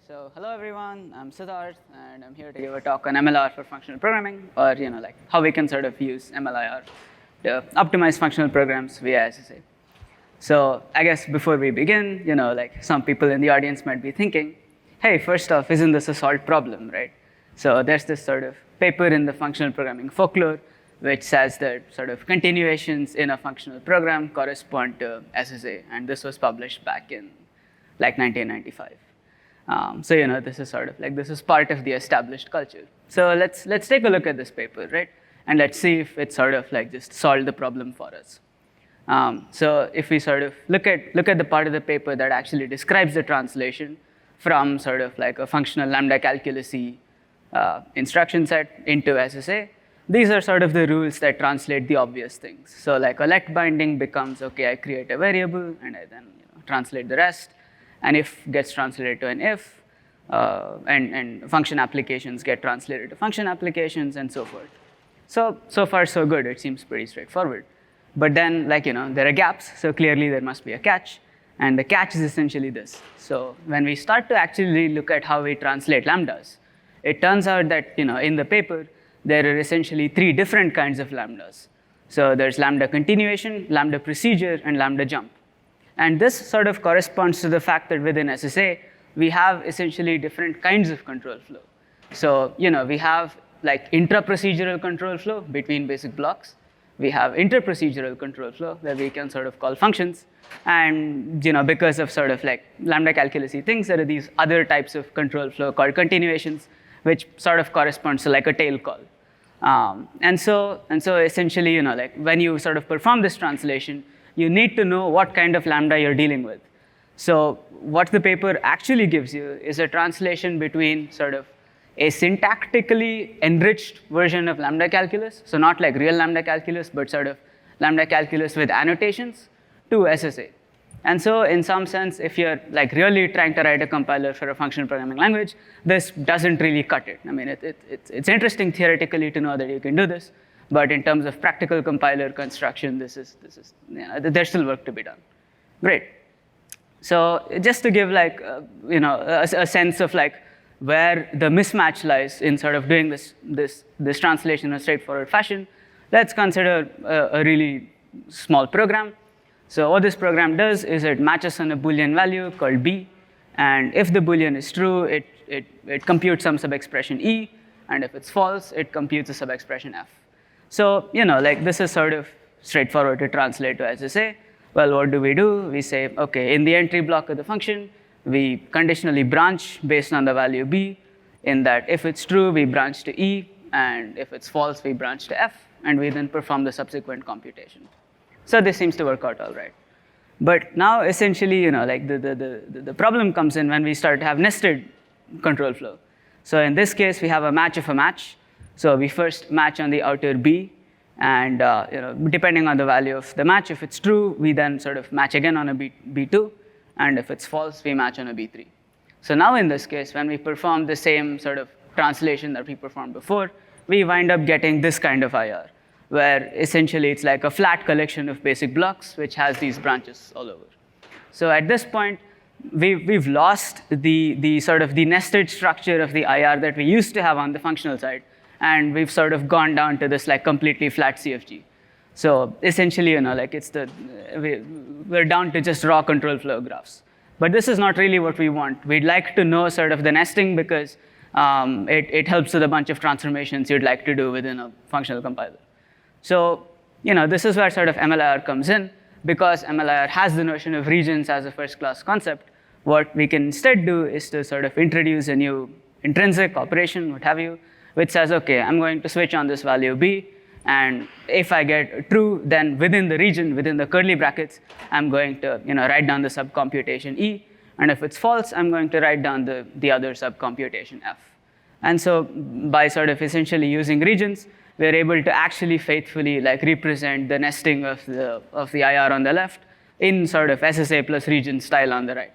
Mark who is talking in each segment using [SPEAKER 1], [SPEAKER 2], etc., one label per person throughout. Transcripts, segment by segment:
[SPEAKER 1] So hello everyone, I'm Siddharth, and I'm here to give a talk on MLR for functional programming, or like how we can sort of use MLIR to optimize functional programs via SSA. So I guess before we begin, like some people in the audience might be thinking, hey, first off, isn't this a solved problem, right? So there's this sort of paper in the functional programming folklore which says that sort of continuations in a functional program correspond to SSA, and this was published back in like 1995. So this is sort of like this is part of the established culture. So let's take a look at this paper, right? And let's see if it sort of like just solved the problem for us. So if we sort of look at the part of the paper that actually describes the translation from sort of like a functional lambda calculus-y instruction set into SSA, these are sort of the rules that translate the obvious things. So like a let binding becomes, okay, I create a variable and I then translate the rest. And if gets translated to an if, and function applications get translated to function applications, and so forth. So far, so good. It seems pretty straightforward. But then, there are gaps, so clearly there must be a catch. And the catch is essentially this. So when we start to actually look at how we translate lambdas, it turns out that, in the paper, there are essentially three different kinds of lambdas. So there's lambda continuation, lambda procedure, and lambda jump. And this sort of corresponds to the fact that within SSA, we have essentially different kinds of control flow. So, we have like intra-procedural control flow between basic blocks. We have inter-procedural control flow where we can sort of call functions. And, because of sort of like lambda calculus-y things, there are these other types of control flow called continuations, which sort of corresponds to like a tail call. And so essentially, like when you sort of perform this translation, you need to know what kind of lambda you're dealing with. So what the paper actually gives you is a translation between sort of a syntactically enriched version of lambda calculus, so not like real lambda calculus, but sort of lambda calculus with annotations, to SSA. And so in some sense, if you're like really trying to write a compiler for a functional programming language, this doesn't really cut it. I mean, it's interesting theoretically to know that you can do this, but in terms of practical compiler construction, there's still work to be done. Great. So just to give like a sense of like where the mismatch lies in sort of doing this translation in a straightforward fashion, let's consider a really small program. So what this program does is it matches on a Boolean value called b, and if the Boolean is true, it computes some subexpression e, and if it's false, it computes a subexpression f. So, like this is sort of straightforward to translate to SSA. Well, what do? We say, okay, in the entry block of the function, we conditionally branch based on the value b, in that if it's true, we branch to e, and if it's false, we branch to f, and we then perform the subsequent computation. So this seems to work out all right. But now, essentially, like the problem comes in when we start to have nested control flow. So in this case, we have a match of a match. So we first match on the outer b, and depending on the value of the match, if it's true, we then sort of match again on a b2, and if it's false, we match on a b3. So now in this case, when we perform the same sort of translation that we performed before, we wind up getting this kind of IR, where essentially it's like a flat collection of basic blocks which has these branches all over. So at this point, we've lost the sort of the nested structure of the IR that we used to have on the functional side, and we've sort of gone down to this like completely flat CFG. So essentially, like we're down to just raw control flow graphs. But this is not really what we want. We'd like to know sort of the nesting because it helps with a bunch of transformations you'd like to do within a functional compiler. So this is where sort of MLIR comes in. Because MLIR has the notion of regions as a first-class concept, what we can instead do is to sort of introduce a new intrinsic operation, what have you, which says, okay, I'm going to switch on this value b, and if I get true, then within the region, within the curly brackets, I'm going to write down the subcomputation e, and if it's false, I'm going to write down the other subcomputation f. And so by sort of essentially using regions, we're able to actually faithfully like represent the nesting of the IR on the left in sort of SSA plus region style on the right.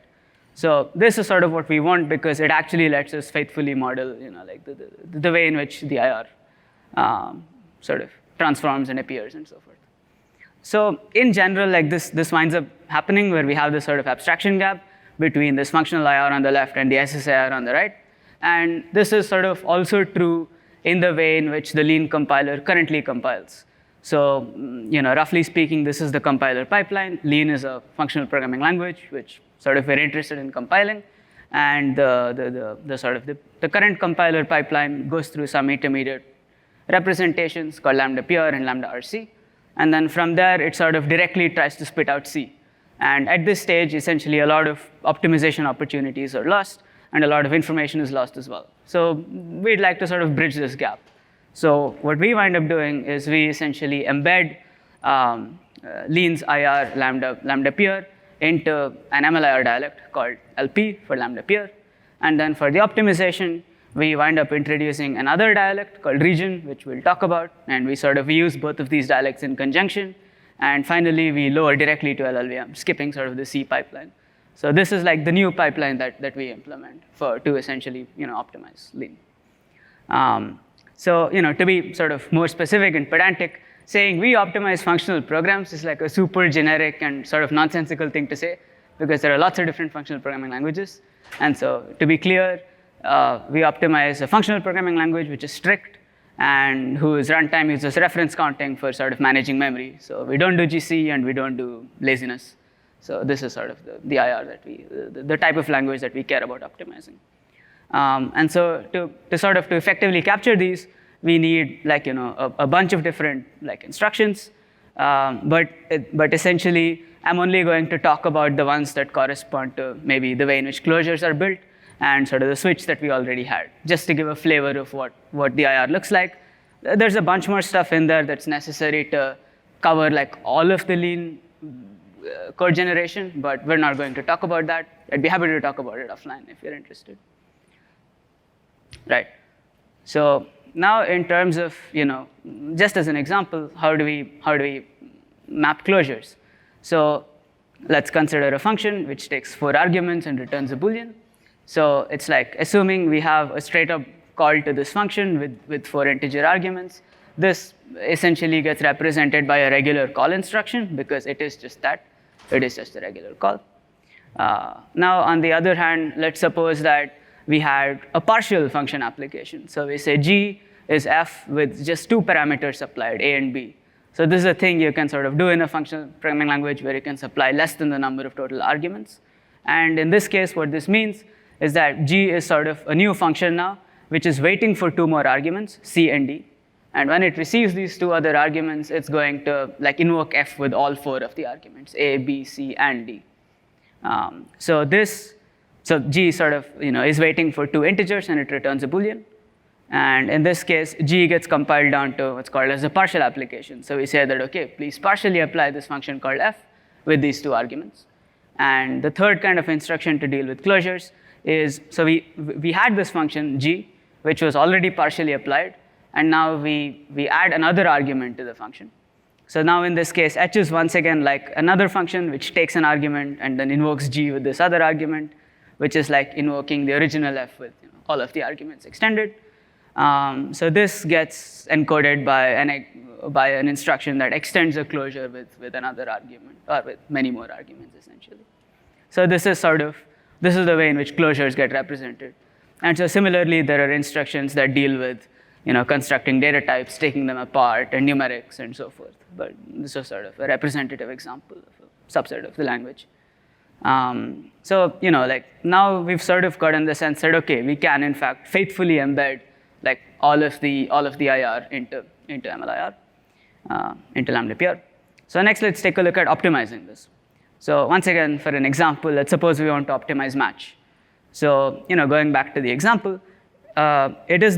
[SPEAKER 1] So this is sort of what we want because it actually lets us faithfully model like the way in which the IR sort of transforms and appears and so forth. So in general, like this winds up happening where we have this sort of abstraction gap between this functional IR on the left and the SSIR on the right. And this is sort of also true in the way in which the lean compiler currently compiles. So, roughly speaking, this is the compiler pipeline. Lean is a functional programming language, which sort of we're interested in compiling. And the current compiler pipeline goes through some intermediate representations called lambda pure and lambda RC. And then from there, it sort of directly tries to spit out C. And at this stage, essentially, a lot of optimization opportunities are lost, and a lot of information is lost as well. So we'd like to sort of bridge this gap. So what we wind up doing is we essentially embed Lean's IR lambda pure into an MLIR dialect called LP for lambda pure. And then for the optimization, we wind up introducing another dialect called region, which we'll talk about. And we sort of use both of these dialects in conjunction. And finally, we lower directly to LLVM, skipping sort of the C pipeline. So this is like the new pipeline that we implement to essentially optimize Lean. So to be sort of more specific and pedantic, saying we optimize functional programs is like a super generic and sort of nonsensical thing to say, because there are lots of different functional programming languages. And so to be clear, we optimize a functional programming language which is strict and whose runtime uses reference counting for sort of managing memory. So we don't do GC and we don't do laziness. So this is sort of the IR that the type of language that we care about optimizing. And so to effectively capture these, we need a bunch of different instructions. But essentially, I'm only going to talk about the ones that correspond to maybe the way in which closures are built and sort of the switch that we already had, just to give a flavor of what the IR looks like. There's a bunch more stuff in there that's necessary to cover all of the Lean code generation, but we're not going to talk about that. I'd be happy to talk about it offline if you're interested. Right. So now in terms of, just as an example, how do we map closures? So let's consider a function which takes 4 arguments and returns a Boolean. So it's like assuming we have a straight up call to this function with 4 integer arguments. This essentially gets represented by a regular call instruction because it is just that. It is just a regular call. Now, on the other hand, let's suppose that we had a partial function application. So we say G is F with just 2 parameters applied, A and B. So this is a thing you can sort of do in a functional programming language where you can supply less than the number of total arguments. And in this case, what this means is that G is sort of a new function now, which is waiting for 2 more arguments, C and D. And when it receives these 2 other arguments, it's going to invoke F with all 4 of the arguments, A, B, C, and D. So G sort of is waiting for 2 integers, and it returns a Boolean. And in this case, G gets compiled down to what's called as a partial application. So we say that, OK, please partially apply this function called F with these 2 arguments. And the third kind of instruction to deal with closures is, so we had this function G, which was already partially applied. And now we add another argument to the function. So now in this case, H is once again like another function which takes an argument and then invokes G with this other argument, which is like invoking the original F with all of the arguments extended. So this gets encoded by an instruction that extends a closure with another argument, or with many more arguments, essentially. So this is the way in which closures get represented. And so similarly, there are instructions that deal with constructing data types, taking them apart, and numerics, and so forth. But this is sort of a representative example of a subset of the language. So now we've sort of gotten the sense that, OK, we can, in fact, faithfully embed all of the IR into MLIR, into lambda pure. So next, let's take a look at optimizing this. So once again, for an example, let's suppose we want to optimize match. So going back to the example, it is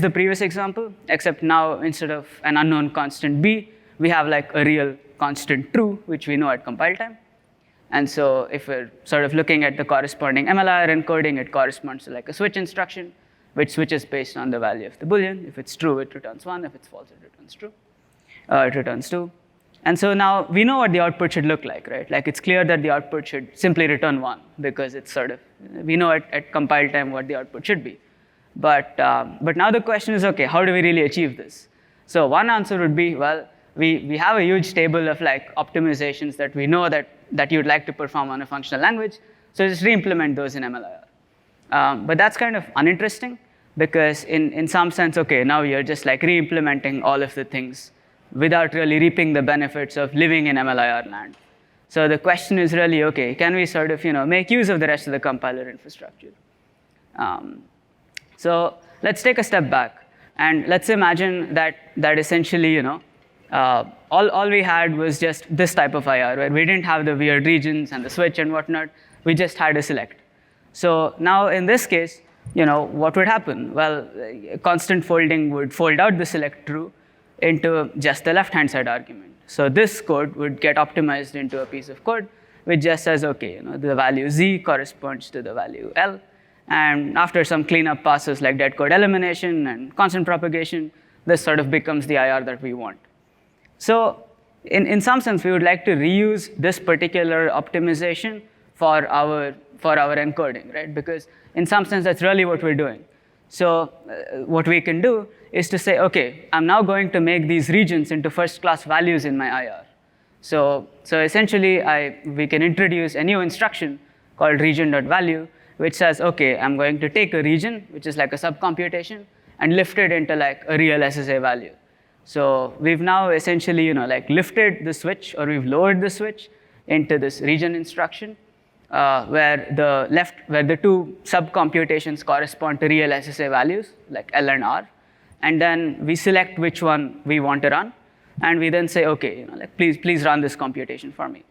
[SPEAKER 1] the previous example, except now instead of an unknown constant b, we have a real constant true, which we know at compile time. And so if we're sort of looking at the corresponding MLIR encoding, it corresponds to a switch instruction, which switches based on the value of the Boolean. If it's true, it returns 1. If it's false, it returns true. It returns 2. And so now we know what the output should look like, right? It's clear that the output should simply return 1 because it's we know at compile time what the output should be. But now the question is, OK, how do we really achieve this? So one answer would be, well, we have a huge table of optimizations that we know that you'd like to perform on a functional language. So just re-implement those in MLIR. But that's kind of uninteresting because in some sense, okay, now you're just like re-implementing all of the things without really reaping the benefits of living in MLIR land. So the question is really, okay, can we sort of make use of the rest of the compiler infrastructure? So let's take a step back, and let's imagine that essentially, all we had was just this type of IR, where we didn't have the weird regions and the switch and whatnot. We just had a select. So now in this case, what would happen? Well, constant folding would fold out the select true into just the left-hand side argument. So this code would get optimized into a piece of code which just says, okay, the value z corresponds to the value L. And after some cleanup passes like dead code elimination and constant propagation, this sort of becomes the IR that we want. So in some sense, we would like to reuse this particular optimization for our encoding, right? Because in some sense, that's really what we're doing. So what we can do is to say, okay, I'm now going to make these regions into first-class values in my IR. So essentially, we can introduce a new instruction called region.value, which says, okay, I'm going to take a region, which is like a subcomputation, and lift it into like a real SSA value. So we've now essentially, lifted the switch, or we've lowered the switch into this region instruction, where the two subcomputations correspond to real SSA values, like L and R. And then we select which one we want to run, and we then say, okay, please run this computation for me.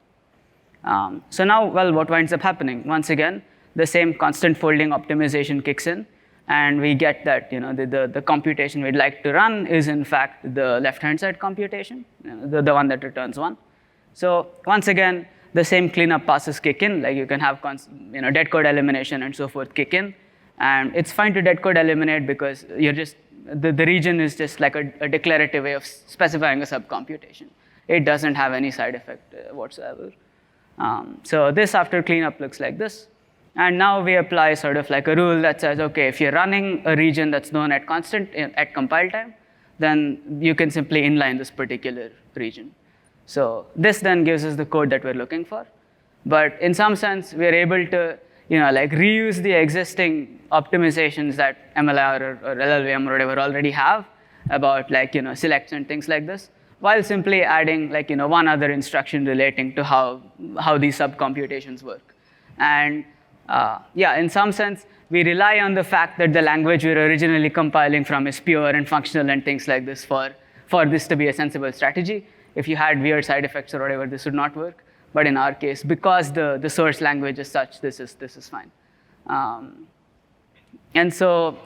[SPEAKER 1] So now, well, what winds up happening? Once again, the same constant folding optimization kicks in, and we get that the computation we'd like to run is in fact the left-hand side computation, the one that returns 1. So once again, the same cleanup passes kick in, like you can have dead code elimination and so forth kick in, and it's fine to dead code eliminate because you're just the region is just like a declarative way of specifying a subcomputation. It doesn't have any side effect whatsoever. So this after cleanup looks like this. And now we apply sort of like a rule that says, okay, if you're running a region that's known at constant at compile time, then you can simply inline this particular region. So this then gives us the code that we're looking for. But in some sense, we're able to reuse the existing optimizations that MLIR or LLVM or whatever already have about selects and things like this, while simply adding one other instruction relating to how these subcomputations work. And in some sense, we rely on the fact that the language we were originally compiling from is pure and functional and things like this for this to be a sensible strategy. If you had weird side effects or whatever, this would not work. But in our case, because the source language is such, this is fine. And so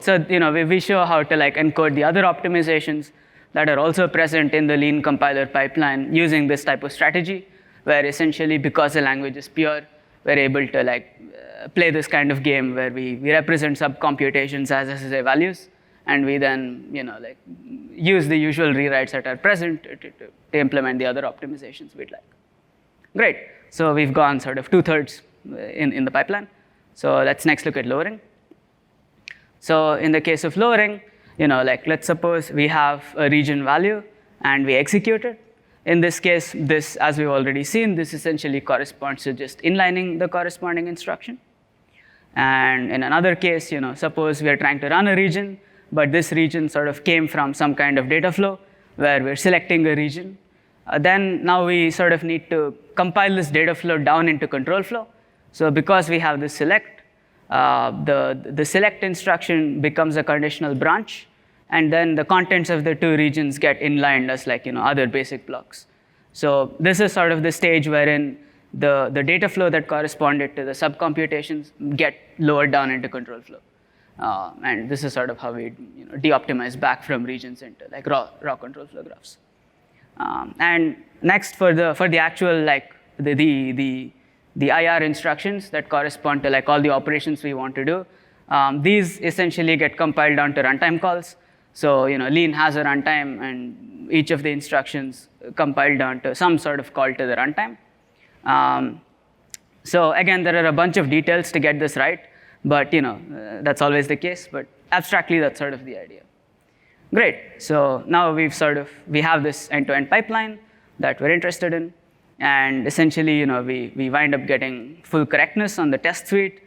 [SPEAKER 1] we show how to encode the other optimizations that are also present in the lean compiler pipeline using this type of strategy, where essentially because the language is pure, we're able to play this kind of game where we represent subcomputations as SSA values, and we then use the usual rewrites that are present to implement the other optimizations we'd like. Great. So we've gone sort of 2/3 in the pipeline. So let's next look at lowering. So in the case of lowering, let's suppose we have a region value and we execute it. In this case, this, as we've already seen, this essentially corresponds to just inlining the corresponding instruction. And in another case, suppose we are trying to run a region, but this region sort of came from some kind of data flow where we're selecting a region. Then now we sort of need to compile this data flow down into control flow. So because we have this select, the select instruction becomes a conditional branch, and then the contents of the two regions get inlined as other basic blocks. So this is sort of the stage wherein the data flow that corresponded to the subcomputations get lowered down into control flow. And this is sort of how we de-optimize back from regions into raw control flow graphs. And next for the actual the IR instructions that correspond to all the operations we want to do, these essentially get compiled down to runtime calls. So lean has a runtime, and each of the instructions compiled down to some sort of call to the runtime. So again, there are a bunch of details to get this right, but that's always the case. But abstractly, that's sort of the idea. Great. So now we have this end-to-end pipeline that we're interested in. And essentially, we wind up getting full correctness on the test suite.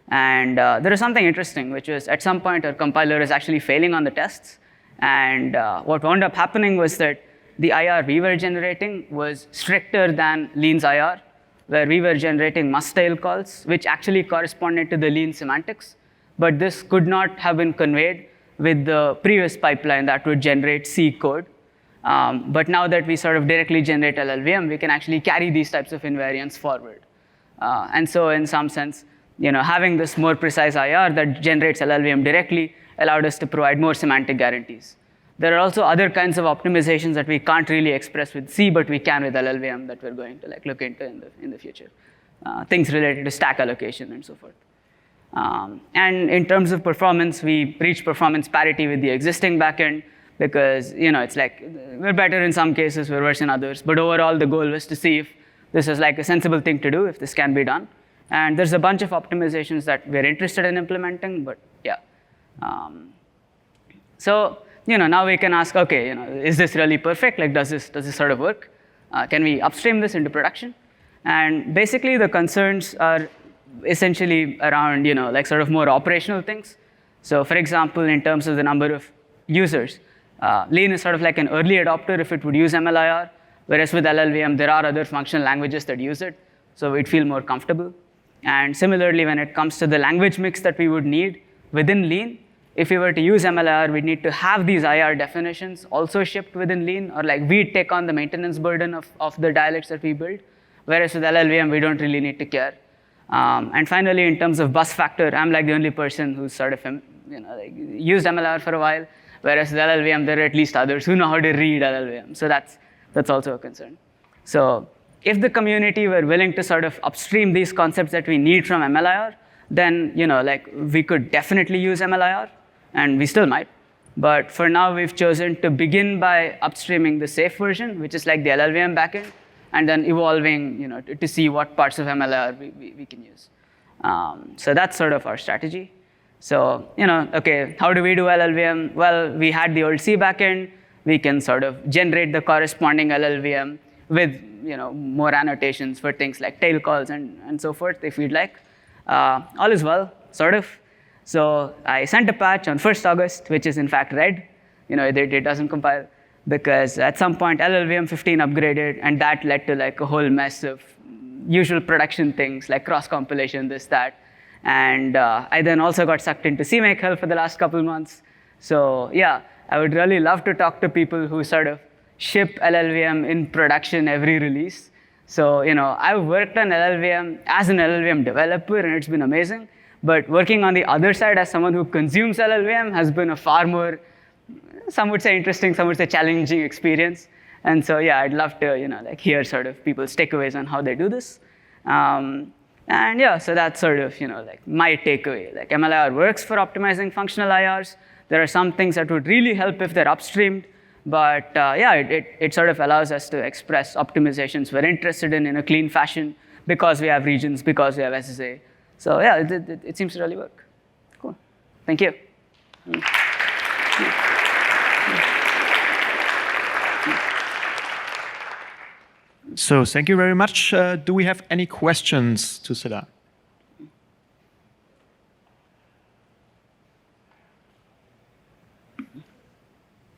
[SPEAKER 1] And there is something interesting, which is at some point our compiler is actually failing on the tests. And what wound up happening was that the IR we were generating was stricter than Lean's IR, where we were generating must-tail calls, which actually corresponded to the Lean semantics. But this could not have been conveyed with the previous pipeline that would generate C code. But now that we sort of directly generate LLVM, we can actually carry these types of invariants forward. And so in some sense, having this more precise IR that generates LLVM directly allowed us to provide more semantic guarantees. There are also other kinds of optimizations that we can't really express with C, but we can with LLVM that we're going to look into in the future. Things related to stack allocation and so forth. And in terms of performance, we reach performance parity with the existing backend because it's like we're better in some cases, we're worse in others. But overall, the goal was to see if this is like a sensible thing to do, if this can be done. And there's a bunch of optimizations that we're interested in implementing, but yeah. So now we can ask, okay, is this really perfect? Like, does this sort of work? Can we upstream this into production? And basically, the concerns are essentially around, sort of more operational things. So for example, in terms of the number of users, Lean is sort of like an early adopter if it would use MLIR, whereas with LLVM, there are other functional languages that use it, so we'd feel more comfortable. And similarly, when it comes to the language mix that we would need within Lean, if we were to use MLIR, we'd need to have these IR definitions also shipped within Lean, or like we'd take on the maintenance burden of the dialects that we build, whereas with LLVM, we don't really need to care. And finally, in terms of bus factor, I'm like the only person who's sort of used MLIR for a while, whereas with LLVM, there are at least others who know how to read LLVM. So that's also a concern. So if the community were willing to sort of upstream these concepts that we need from MLIR, then we could definitely use MLIR, and we still might. But for now, we've chosen to begin by upstreaming the safe version, which is like the LLVM backend, and then evolving to see what parts of MLIR we can use. So that's sort of our strategy. So okay, how do we do LLVM? Well, we had the old C backend. We can sort of generate the corresponding LLVM with more annotations for things like tail calls and so forth, if we'd like. All is well, sort of. So I sent a patch on 1st August, which is in fact red. It doesn't compile because at some point LLVM 15 upgraded, and that led to like a whole mess of usual production things like cross-compilation, this, that. And I then also got sucked into CMake hell for the last couple months. So yeah, I would really love to talk to people who sort of ship LLVM in production every release. So I've worked on LLVM as an LLVM developer, and it's been amazing. But working on the other side as someone who consumes LLVM has been a far more, some would say interesting, some would say challenging experience. And so yeah, I'd love to hear sort of people's takeaways on how they do this. And yeah, so that's sort of my takeaway. Like MLIR works for optimizing functional IRs. There are some things that would really help if they're upstreamed. But yeah, it sort of allows us to express optimizations we're interested in a clean fashion because we have regions, because we have SSA. So yeah, it seems to really work. Cool. Thank you.
[SPEAKER 2] So thank you very much. Do we have any questions to Siddharth?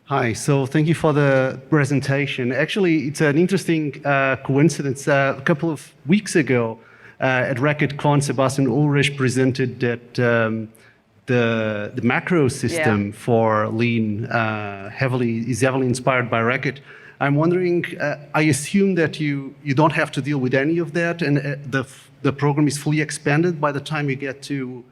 [SPEAKER 3] Hi, so thank you for the presentation. Actually, it's an interesting coincidence. A couple of weeks ago at RacketCon, Sebastian Ulrich presented that the macro system for Lean is heavily inspired by Racket. I'm wondering, I assume that you don't have to deal with any of that, and the program is fully expanded by the time you get to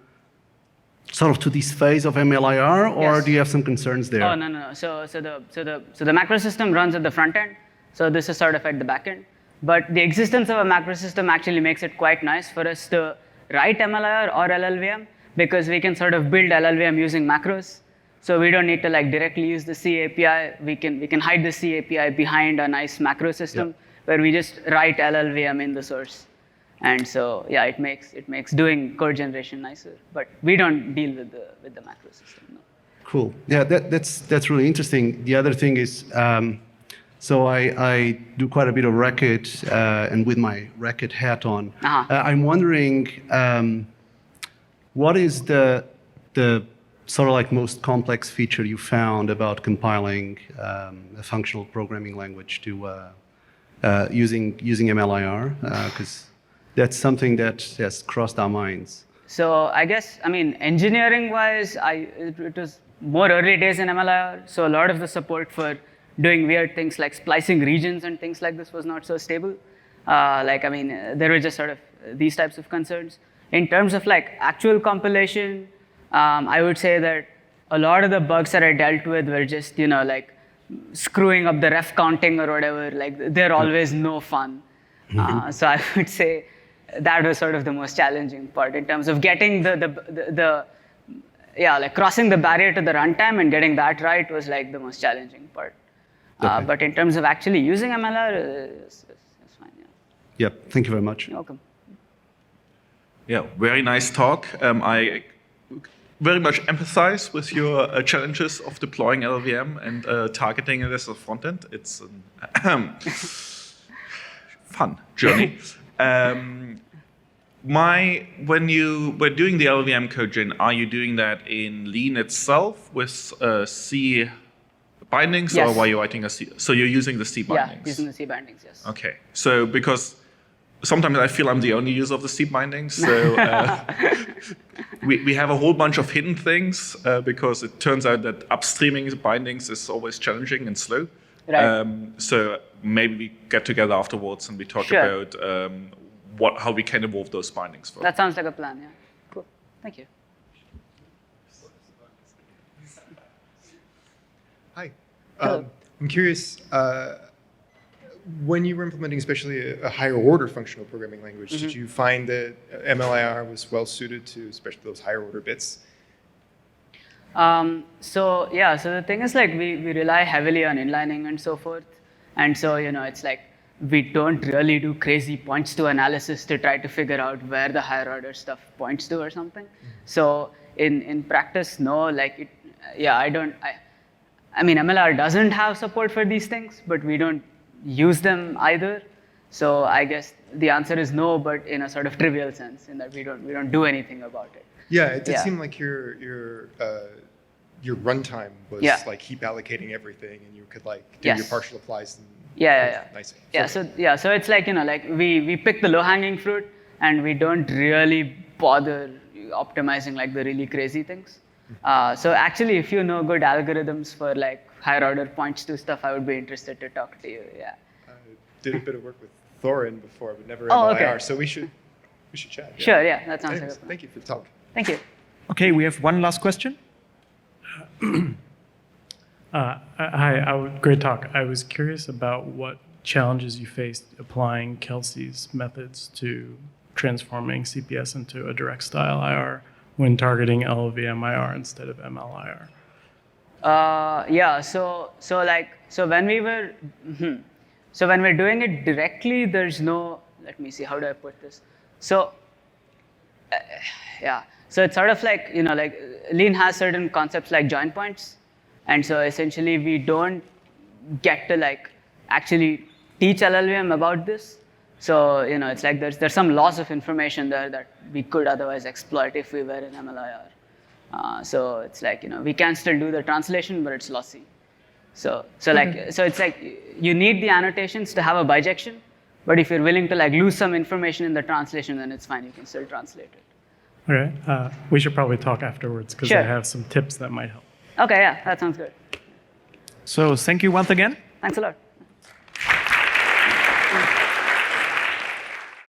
[SPEAKER 3] sort of to this phase of MLIR, or
[SPEAKER 1] Yes.
[SPEAKER 3] do you have some concerns there?
[SPEAKER 1] Oh, no. So the macro system runs at the front end. So this is sort of at the back end. But the existence of a macro system actually makes it quite nice for us to write MLIR or LLVM, because we can sort of build LLVM using macros. So we don't need to directly use the C API. We can hide the C API behind a nice macro system where we just write LLVM in the source. And so yeah, it makes doing code generation nicer. But we don't deal with the macro system. No.
[SPEAKER 3] Cool. Yeah, that's really interesting. The other thing is, So I do quite a bit of Racket, and with my Racket hat on, I'm wondering what is the sort of like most complex feature you found about compiling a functional programming language to using MLIR? Because that's something that has crossed our minds.
[SPEAKER 1] So I guess, I mean, engineering-wise, it was more early days in MLIR. So a lot of the support for doing weird things like splicing regions and things like this was not so stable. There were just sort of these types of concerns. In terms of like actual compilation, I would say that a lot of the bugs that I dealt with were just, like screwing up the ref counting or whatever. Like they're always no fun. So I would say that was sort of the most challenging part in terms of getting like crossing the barrier to the runtime and getting that right was like the most challenging part.
[SPEAKER 3] Okay.
[SPEAKER 1] But in terms of actually using MLR, it's fine. Yeah.
[SPEAKER 3] Yep. Thank you very much.
[SPEAKER 1] You're welcome.
[SPEAKER 4] Yeah, very nice talk. I very much empathize with your challenges of deploying LLVM and targeting it as a front end. It's a fun journey. When you were doing the LLVM code gen, are you doing that in Lean itself with C bindings,
[SPEAKER 1] yes.
[SPEAKER 4] or were you writing a C? So you're using the C bindings?
[SPEAKER 1] Yeah, using the C bindings, yes.
[SPEAKER 4] Okay, so because sometimes I feel I'm the only user of the C bindings, so we have a whole bunch of hidden things because it turns out that upstreaming bindings is always challenging and slow.
[SPEAKER 1] Right.
[SPEAKER 4] So maybe we get together afterwards and we talk
[SPEAKER 1] Sure.
[SPEAKER 4] about how we can evolve those bindings.
[SPEAKER 1] That sounds like a plan, yeah. Cool. Thank you.
[SPEAKER 5] Hi.
[SPEAKER 1] Hello.
[SPEAKER 5] I'm curious, when you were implementing especially a higher order functional programming language, did you find that MLIR was well suited to especially those higher order bits?
[SPEAKER 1] So the thing is like we rely heavily on inlining and so forth. And so, it's like we don't really do crazy points to analysis to try to figure out where the higher order stuff points to or something. So in practice, no, like I mean, MLR doesn't have support for these things, but we don't use them either. So I guess the answer is no, but in a sort of trivial sense, in that we don't do anything about it.
[SPEAKER 5] Yeah, it did seem like your runtime was like heap allocating everything, and you could like do your partial applies. And nice.
[SPEAKER 1] So it's like like we pick the low-hanging fruit, and we don't really bother optimizing like the really crazy things. So actually, if you know good algorithms for like higher order points to stuff, I would be interested to talk to you. Yeah.
[SPEAKER 5] I did a bit of work with Thorin before, but never
[SPEAKER 1] Oh,
[SPEAKER 5] MLIR,
[SPEAKER 1] okay.
[SPEAKER 5] so we should chat. Yeah.
[SPEAKER 1] Sure. Yeah, that sounds like a
[SPEAKER 5] Anyways,
[SPEAKER 1] plan.
[SPEAKER 5] thank you for the talk.
[SPEAKER 1] Thank you.
[SPEAKER 2] Okay, we have one last question.
[SPEAKER 6] Hi, great talk. I was curious about what challenges you faced applying Kelsey's methods to transforming CPS into a direct style IR when targeting LLVM IR instead of MLIR. So when we're doing it directly, there's no, let me see, how do I put this? So it's sort of like, like Lean has certain concepts like join points. And so essentially we don't get to like actually teach LLVM about this. So, it's like there's some loss of information there that we could otherwise exploit if we were in MLIR. So it's like, we can still do the translation, but it's lossy. So it's like you need the annotations to have a bijection, but if you're willing to like lose some information in the translation, then it's fine. You can still translate it. Okay, we should probably talk afterwards because
[SPEAKER 1] Sure.
[SPEAKER 6] I have some tips that might help.
[SPEAKER 1] Okay, yeah, that sounds good.
[SPEAKER 2] So thank you once again.
[SPEAKER 1] Thanks a lot.